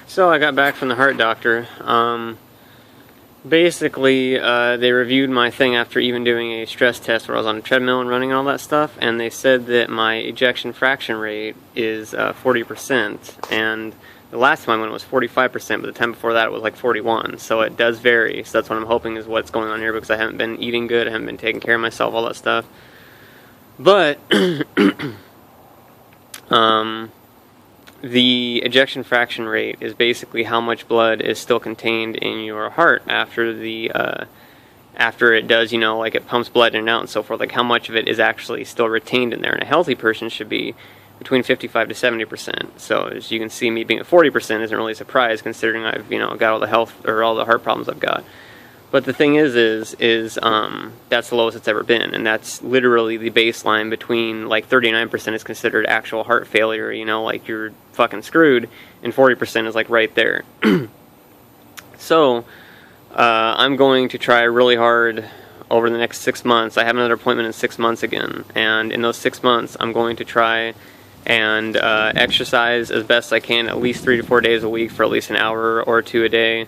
So I got back from the heart doctor. Basically, they reviewed my thing after even doing a stress test where I was on a treadmill and running and all that stuff, and they said that my ejection fraction rate is 40%, and the last time I went it was 45%, but the time before that it was like 41, so it does vary. So that's what I'm hoping is what's going on here, because I haven't been eating good, I haven't been taking care of myself, all that stuff. But the ejection fraction rate is basically how much blood is still contained in your heart after it does, you know, like it pumps blood in and out and so forth, like how much of it is actually still retained in there. And a healthy person should be between 55 to 70%. So as you can see, me being at 40% isn't really a surprise, considering I've, you know, got all the health or all the heart problems I've got. But the thing is that's the lowest it's ever been, and that's literally the baseline. Between like 39% is considered actual heart failure, you know, like you're fucking screwed, and 40% is like right there. So I'm going to try really hard over the next 6 months. I have another appointment in 6 months again, and in those 6 months I'm going to try and exercise as best I can, at least 3 to 4 days a week for at least an hour or two a day.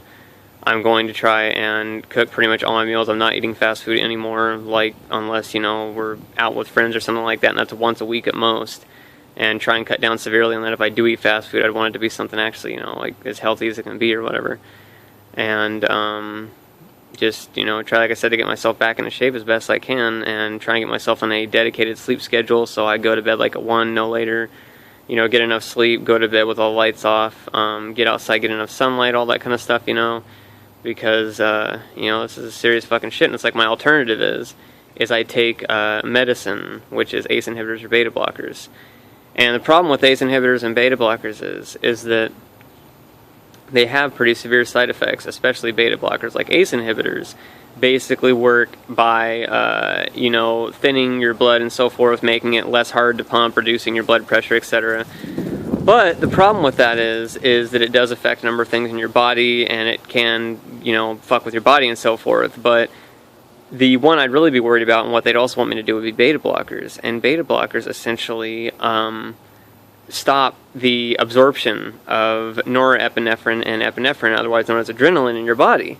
I'm going to try and cook pretty much all my meals. I'm not eating fast food anymore, like, unless, you know, we're out with friends or something like that, and that's once a week at most. And try and cut down severely on that. If I do eat fast food, I'd want it to be something actually, you know, like as healthy as it can be or whatever. And just, you know, try, like I said, to get myself back into shape as best I can, and try and get myself on a dedicated sleep schedule, so I go to bed like at 1, no later. You know, get enough sleep, go to bed with all the lights off, get outside, get enough sunlight, all that kind of stuff, you know. Because, you know, this is serious fucking shit, and it's like my alternative is I take medicine, which is ACE inhibitors or beta blockers. And the problem with ACE inhibitors and beta blockers is that they have pretty severe side effects, especially beta blockers. Like ACE inhibitors basically work by, you know, thinning your blood and so forth, making it less hard to pump, reducing your blood pressure, etc. But the problem with that is that it does affect a number of things in your body, and it can, you know, fuck with your body and so forth. But the one I'd really be worried about, and what they'd also want me to do, would be beta blockers. And beta blockers essentially stop the absorption of norepinephrine and epinephrine, otherwise known as adrenaline, in your body.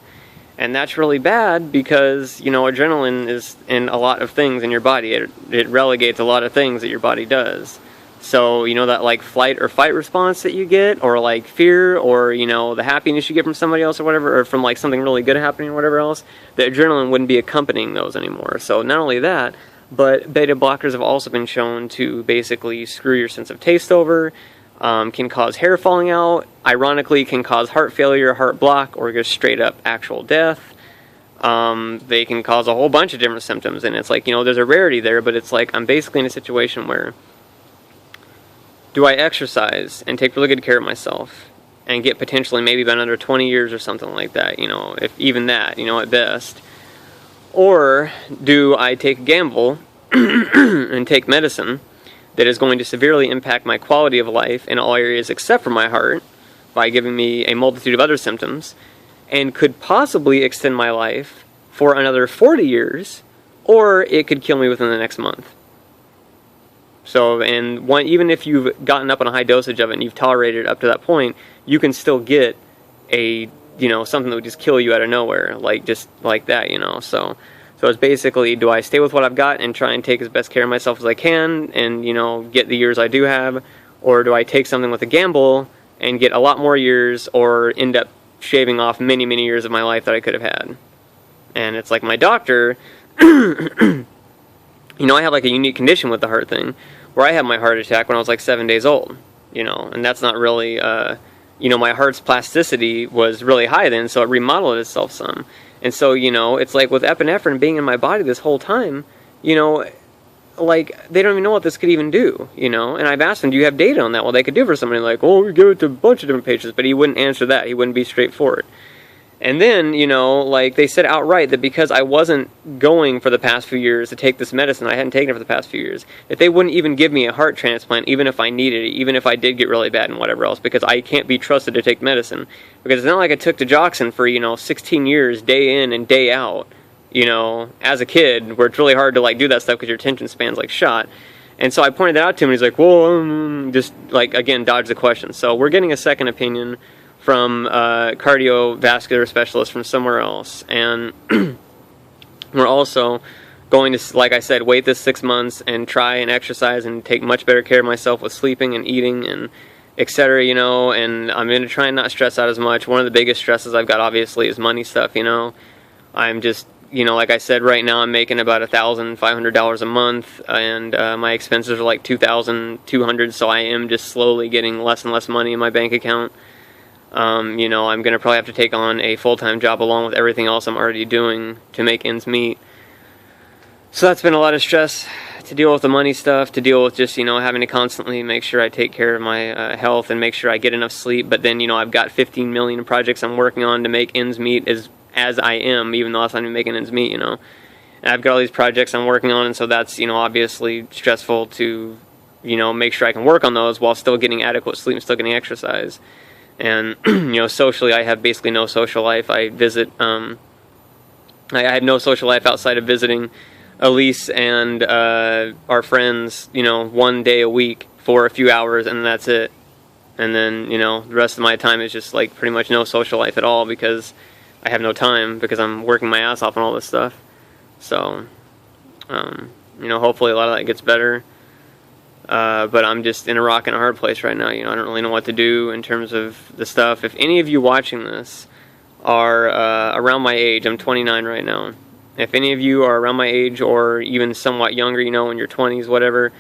And that's really bad because, you know, adrenaline is in a lot of things in your body. It relegates a lot of things that your body does. So, you know, that like flight or fight response that you get, or like fear, or, you know, the happiness you get from somebody else or whatever, or from like something really good happening or whatever else, the adrenaline wouldn't be accompanying those anymore. So not only that, but beta blockers have also been shown to basically screw your sense of taste over, can cause hair falling out, ironically can cause heart failure, heart block, or just straight up actual death. They can cause a whole bunch of different symptoms, and it's like, you know, there's a rarity there, but it's like I'm basically in a situation where, do I exercise and take really good care of myself and get potentially maybe about another 20 years or something like that, you know, if even that, you know, at best? Or do I take a gamble and take medicine that is going to severely impact my quality of life in all areas except for my heart by giving me a multitude of other symptoms, and could possibly extend my life for another 40 years, or it could kill me within the next month? So, and even if you've gotten up on a high dosage of it and you've tolerated it up to that point, you can still get a, you know, something that would just kill you out of nowhere, like just like that, you know. So it's basically, do I stay with what I've got and try and take as best care of myself as I can and, you know, get the years I do have, or do I take something with a gamble and get a lot more years, or end up shaving off many, many years of my life that I could have had? And it's like my doctor, you know, I have like a unique condition with the heart thing, where I had my heart attack when I was like 7 days old, you know, and that's not really, you know, my heart's plasticity was really high then, so it remodeled itself some. And so, you know, it's like with epinephrine being in my body this whole time, you know, like, they don't even know what this could even do, you know, and I've asked them, do you have data on that? Well, they could do for somebody, like, oh, we give it to a bunch of different patients, but he wouldn't answer that. He wouldn't be straightforward. And then, you know, like, they said outright that because I wasn't going for the past few years to take this medicine, I hadn't taken it for the past few years, that they wouldn't even give me a heart transplant, even if I needed it, even if I did get really bad and whatever else, because I can't be trusted to take medicine. Because it's not like I took digoxin for, you know, 16 years, day in and day out, you know, as a kid, where it's really hard to, like, do that stuff because your attention span's, like, shot. And so I pointed that out to him, and he's like, well, just, like, again, dodge the question. So we're getting a second opinion from a cardiovascular specialist from somewhere else. And we're also going to, like I said, wait this 6 months and try and exercise and take much better care of myself with sleeping and eating and etc., you know, and I'm going to try and not stress out as much. One of the biggest stresses I've got, obviously, is money stuff, you know. I'm just, you know, like I said, right now I'm making about $1,500 a month, and my expenses are like $2,200, so I am just slowly getting less and less money in my bank account. You know, I'm going to probably have to take on a full-time job along with everything else I'm already doing to make ends meet. So that's been a lot of stress to deal with the money stuff, to deal with just, you know, having to constantly make sure I take care of my health and make sure I get enough sleep. But then, you know, I've got 15 million projects I'm working on to make ends meet as I am, even though I'm not making ends meet, you know. And I've got all these projects I'm working on, and so that's, you know, obviously stressful to, you know, make sure I can work on those while still getting adequate sleep and still getting exercise. And, you know, socially, I have basically no social life. I visit, I have no social life outside of visiting Elise and our friends, you know, 1 day a week for a few hours, and that's it. And then, you know, the rest of my time is just like pretty much no social life at all, because I have no time, because I'm working my ass off on all this stuff. So, you know, hopefully a lot of that gets better. But I'm just in a rock and a hard place right now. You know, I don't really know what to do in terms of the stuff. If any of you watching this are around my age, I'm 29 right now. If any of you are around my age or even somewhat younger, you know, in your 20s, whatever,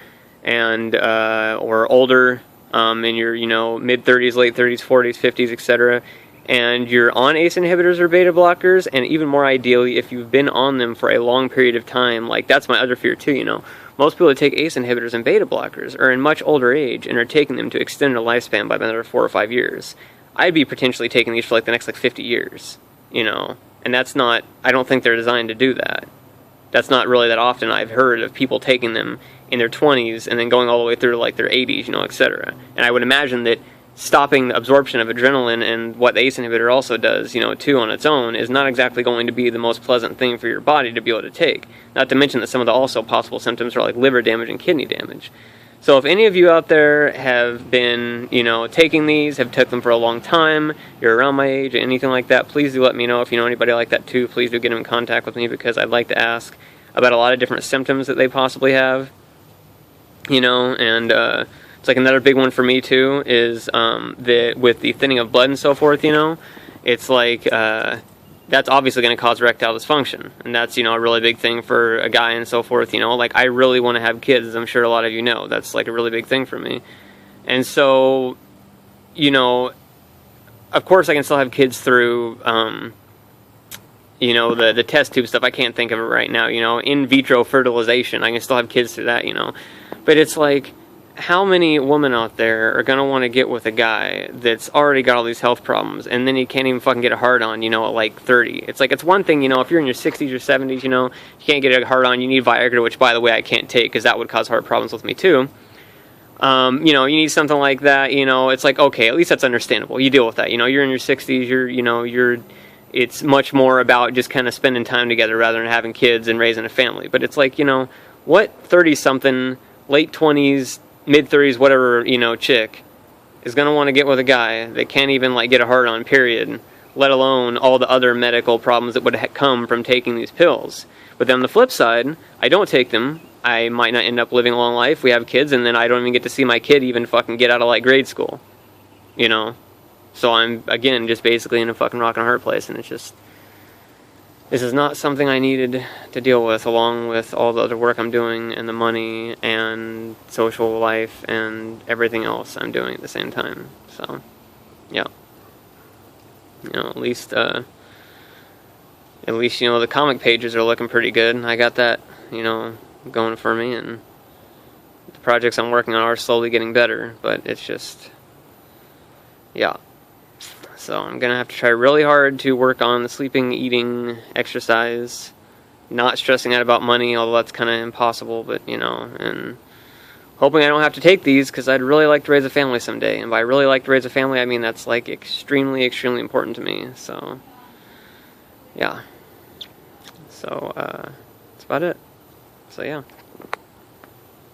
and or older, in your, you know, mid-30s, late 30s, 40s, 50s, etc., and you're on ACE inhibitors or beta blockers, and even more ideally, if you've been on them for a long period of time, like that's my other fear too, you know. Most people that take ACE inhibitors and beta blockers are in much older age and are taking them to extend their lifespan by another 4 or 5 years. I'd be potentially taking these for like the next like 50 years, you know. And that's not, I don't think they're designed to do that. That's not really that often. I've heard of people taking them in their 20s and then going all the way through to like their 80s, you know, etc. And I would imagine that stopping the absorption of adrenaline and what the ACE inhibitor also does, you know, too, on its own, is not exactly going to be the most pleasant thing for your body to be able to take. Not to mention that some of the also possible symptoms are like liver damage and kidney damage. So if any of you out there have been, you know, taking these, have took them for a long time, you're around my age, anything like that, please do let me know. If you know anybody like that too, please do get in contact with me, because I'd like to ask about a lot of different symptoms that they possibly have, you know. And it's like another big one for me too is that with the thinning of blood and so forth, you know, it's like that's obviously going to cause erectile dysfunction, and that's, you know, a really big thing for a guy and so forth, you know. Like, I really want to have kids, as I'm sure a lot of you know. That's like a really big thing for me. And so, you know, of course I can still have kids through, you know, the test tube stuff. I can't think of it right now, you know. In vitro fertilization, I can still have kids through that, you know. But it's like, how many women out there are going to want to get with a guy that's already got all these health problems, and then he can't even fucking get a hard-on, you know, at like 30? It's like, it's one thing, you know, if you're in your 60s or 70s, you know, you can't get a hard-on, you need Viagra, which, by the way, I can't take, because that would cause heart problems with me, too. You know, you need something like that, you know, it's like, okay, at least that's understandable. You deal with that, you know, you're in your 60s, it's much more about just kind of spending time together rather than having kids and raising a family. But it's like, you know, what 30-something, late 20s, mid-30s, whatever, you know, chick is going to want to get with a guy that can't even, like, get a hard-on, period, let alone all the other medical problems that would come from taking these pills. But then on the flip side, I don't take them, I might not end up living a long life, we have kids, and then I don't even get to see my kid even fucking get out of, like, grade school, you know? So I'm, again, just basically in a fucking rock and a hard place, and it's just, this is not something I needed to deal with, along with all the other work I'm doing, and the money, and social life, and everything else I'm doing at the same time. So, yeah. You know, at least, you know, the comic pages are looking pretty good. I got that, you know, going for me, and the projects I'm working on are slowly getting better, but it's just, yeah. So I'm going to have to try really hard to work on the sleeping, eating, exercise, not stressing out about money, although that's kind of impossible, but, you know, and hoping I don't have to take these, because I'd really like to raise a family someday. And by really like to raise a family, I mean that's, like, extremely, extremely important to me. So, yeah. So, that's about it. So, yeah.